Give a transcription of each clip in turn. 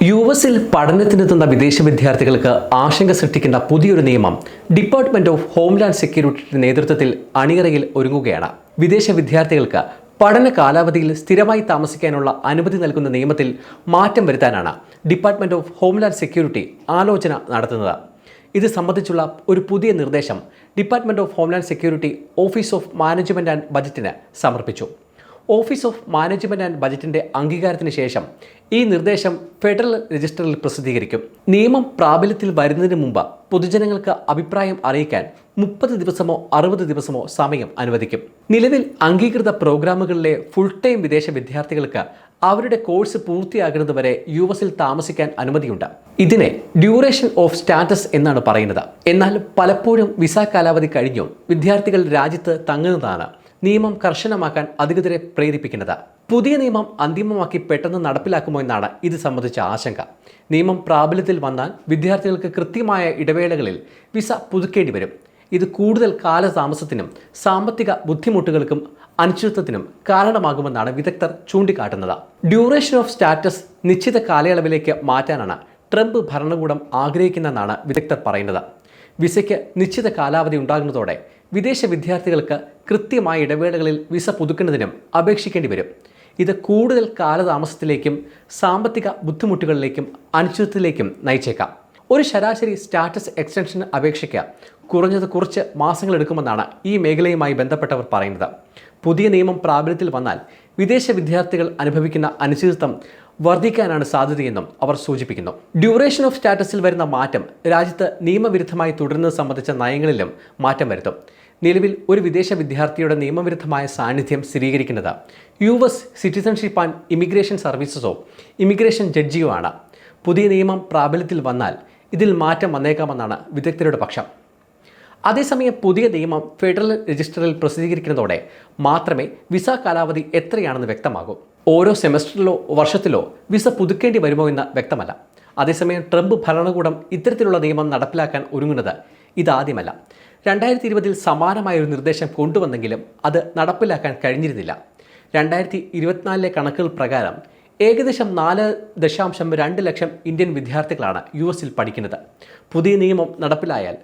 യുഎസിൽ പഠനത്തിനെത്തുന്ന വിദേശ വിദ്യാർത്ഥികൾക്ക് ആശങ്ക സൃഷ്ടിക്കുന്ന പുതിയൊരു നിയമം ഡിപ്പാർട്ട്മെന്റ് ഓഫ് ഹോംലാൻഡ് സെക്യൂരിറ്റിയുടെ നേതൃത്വത്തിൽ അണിയറയിൽ ഒരുങ്ങുകയാണ്. വിദേശ വിദ്യാർത്ഥികൾക്ക് പഠന കാലാവധിയിൽ സ്ഥിരമായി താമസിക്കാനുള്ള അനുമതി നൽകുന്ന നിയമത്തിൽ മാറ്റം വരുത്താനാണ് ഡിപ്പാർട്ട്മെന്റ് ഓഫ് ഹോംലാൻഡ് സെക്യൂരിറ്റി ആലോചന നടത്തുന്നത്. ഇത് സംബന്ധിച്ചുള്ള ഒരു പുതിയ നിർദ്ദേശം department of homeland security office of management and ബജറ്റിന് സമർപ്പിച്ചു. ഓഫീസ് ഓഫ് മാനേജ്മെന്റ് ആൻഡ് ബജറ്റിന്റെ അംഗീകാരത്തിന് ശേഷം ഈ നിർദ്ദേശം ഫെഡറൽ രജിസ്റ്ററിൽ പ്രസിദ്ധീകരിക്കും. നിയമം പ്രാബല്യത്തിൽ വരുന്നതിന് മുമ്പ് പൊതുജനങ്ങൾക്ക് അഭിപ്രായം അറിയിക്കാൻ 30 ദിവസമോ 60 ദിവസമോ സമയം അനുവദിക്കും. നിലവിൽ അംഗീകൃത പ്രോഗ്രാമുകളിലെ ഫുൾ ടൈം വിദേശ വിദ്യാർത്ഥികൾക്ക് അവരുടെ കോഴ്സ് പൂർത്തിയാകുന്നതുവരെ യുഎസിൽ താമസിക്കാൻ അനുമതിയുണ്ട്. ഇതിനെ ഡ്യൂറേഷൻ ഓഫ് സ്റ്റാറ്റസ് എന്നാണ് പറയുന്നത്. എന്നാൽ പലപ്പോഴും വിസ കാലാവധി കഴിഞ്ഞും വിദ്യാർത്ഥികൾ രാജ്യത്ത് തങ്ങുന്നതാണ് നിയമം കർശനമാക്കാൻ അധികൃതരെ പ്രേരിപ്പിക്കുന്നത്. പുതിയ നിയമം അന്തിമമാക്കി പെട്ടെന്ന് നടപ്പിലാക്കുമോ എന്നാണ് ഇത് സംബന്ധിച്ച ആശങ്ക. നിയമം പ്രാബല്യത്തിൽ വന്നാൽ വിദ്യാർത്ഥികൾക്ക് കൃത്യമായ ഇടവേളകളിൽ വിസ പുതുക്കേണ്ടി വരും. ഇത് കൂടുതൽ കാലതാമസത്തിനും സാമ്പത്തിക ബുദ്ധിമുട്ടുകൾക്കും അനിശ്ചിതത്വത്തിനും കാരണമാകുമെന്നാണ് വിദഗ്ധർ ചൂണ്ടിക്കാട്ടുന്നത്. ഡ്യൂറേഷൻ ഓഫ് സ്റ്റാറ്റസ് നിശ്ചിത കാലയളവിലേക്ക് മാറ്റാനാണ് ട്രംപ് ഭരണകൂടം ആഗ്രഹിക്കുന്നതെന്നാണ് വിദഗ്ധർ പറയുന്നത്. വിസയ്ക്ക് നിശ്ചിത കാലാവധി ഉണ്ടാകുന്നതോടെ വിദേശ വിദ്യാർത്ഥികൾക്ക് കൃത്യമായ ഇടവേളകളിൽ വിസ പുതുക്കുന്നതിനും അപേക്ഷിക്കേണ്ടി വരും. ഇത് കൂടുതൽ കാലതാമസത്തിലേക്കും സാമ്പത്തിക ബുദ്ധിമുട്ടുകളിലേക്കും അനിശ്ചിതത്വത്തിലേക്കും നയിച്ചേക്കാം. ഒരു ശരാശരി സ്റ്റാറ്റസ് എക്സ്റ്റൻഷൻ അപേക്ഷയ്ക്ക് കുറഞ്ഞത് കുറച്ച് മാസങ്ങളെടുക്കുമെന്നാണ് ഈ മേഖലയുമായി ബന്ധപ്പെട്ടവർ പറയുന്നത്. പുതിയ നിയമം പ്രാബല്യത്തിൽ വന്നാൽ വിദേശ വിദ്യാർത്ഥികൾ അനുഭവിക്കുന്ന അനിശ്ചിതത്വം വർദ്ധിക്കാനാണ് സാധ്യതയെന്നും അവർ സൂചിപ്പിക്കുന്നു. ഡ്യൂറേഷൻ ഓഫ് സ്റ്റാറ്റസിൽ വരുന്ന മാറ്റം രാജ്യത്ത് നിയമവിരുദ്ധമായി തുടരുന്നത് സംബന്ധിച്ച നയങ്ങളിലും മാറ്റം വരുത്തും. നിലവിൽ ഒരു വിദേശ വിദ്യാർത്ഥിയുടെ നിയമവിരുദ്ധമായ സാന്നിധ്യം സ്ഥിരീകരിക്കുന്നത് യുഎസ് സിറ്റിസൺഷിപ്പ് ആൻഡ് ഇമിഗ്രേഷൻ സർവീസസോ ഇമിഗ്രേഷൻ ജഡ്ജിയോ ആണ്. പുതിയ നിയമം പ്രാബല്യത്തിൽ വന്നാൽ ഇതിൽ മാറ്റം വന്നേക്കാമെന്നാണ് വിദഗ്ധരുടെ പക്ഷം. അതേസമയം പുതിയ നിയമം ഫെഡറൽ രജിസ്റ്ററിൽ പ്രസിദ്ധീകരിക്കുന്നതോടെ മാത്രമേ വിസ കാലാവധി എത്രയാണെന്ന് വ്യക്തമാകൂ. ഓരോ സെമസ്റ്ററിലോ വർഷത്തിലോ വിസ പുതുക്കേണ്ടി വരുമോ എന്ന് വ്യക്തമല്ല. അതേസമയം ട്രംപ് ഭരണകൂടം ഇത്തരത്തിലുള്ള നിയമം നടപ്പിലാക്കാൻ ഒരുങ്ങുന്നത് ഇതാദ്യമല്ല. 2020 സമാനമായൊരു നിർദ്ദേശം കൊണ്ടുവന്നെങ്കിലും അത് നടപ്പിലാക്കാൻ കഴിഞ്ഞിരുന്നില്ല. 2024 കണക്കുകൾ പ്രകാരം ഏകദേശം 4.2 ലക്ഷം ഇന്ത്യൻ വിദ്യാർത്ഥികളാണ് യുഎസിൽ പഠിക്കുന്നത്. പുതിയ നിയമം നടപ്പിലായാൽ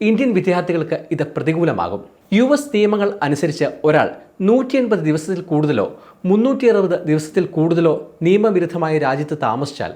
ഇന്ത്യൻ വിദ്യാർത്ഥികൾക്ക് ഇത് പ്രതികൂലമാകും. യുഎസ് നിയമങ്ങൾ അനുസരിച്ച് ഒരാൾ 180 ദിവസത്തിൽ കൂടുതലോ 360 ദിവസത്തിൽ കൂടുതലോ നിയമവിരുദ്ധമായ രാജ്യത്ത് താമസിച്ചാൽ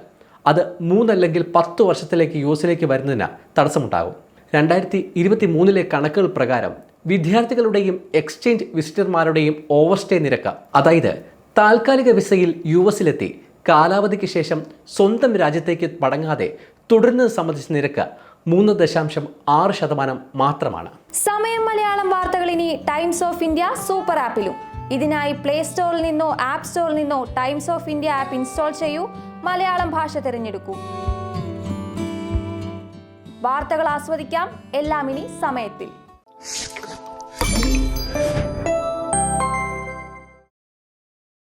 അത് 3 അല്ലെങ്കിൽ 10 വർഷത്തിലേക്ക് യുഎസിലേക്ക് വരുന്നതിന് തടസ്സമുണ്ടാകും. 2023 കണക്കുകൾ പ്രകാരം വിദ്യാർത്ഥികളുടെയും എക്സ്ചേഞ്ച് വിസിറ്റർമാരുടെയും ഓവർസ്റ്റേ നിരക്ക്, അതായത് താൽക്കാലിക വിസയിൽ യുഎസിലെത്തി കാലാവധിക്ക് ശേഷം സ്വന്തം രാജ്യത്തേക്ക് മടങ്ങാതെ തുടരുന്നത് സംബന്ധിച്ച നിരക്ക് 3.6% മാത്രമാണ്. സമയം മലയാളം വാർത്തകൾ ഇനി ടൈംസ് ഓഫ് ഇന്ത്യ സൂപ്പർ ആപ്പിലും. ഇതിനായി പ്ലേ സ്റ്റോറിൽ നിന്നോ ആപ്പ് സ്റ്റോറിൽ നിന്നോ times of India app install ചെയ്യൂ. മലയാളം ഭാഷ തിരഞ്ഞെടുക്കൂ. വാർത്തകൾ ആസ്വദിക്കാം. എല്ലാം ഇനി സമയത്തിൽ.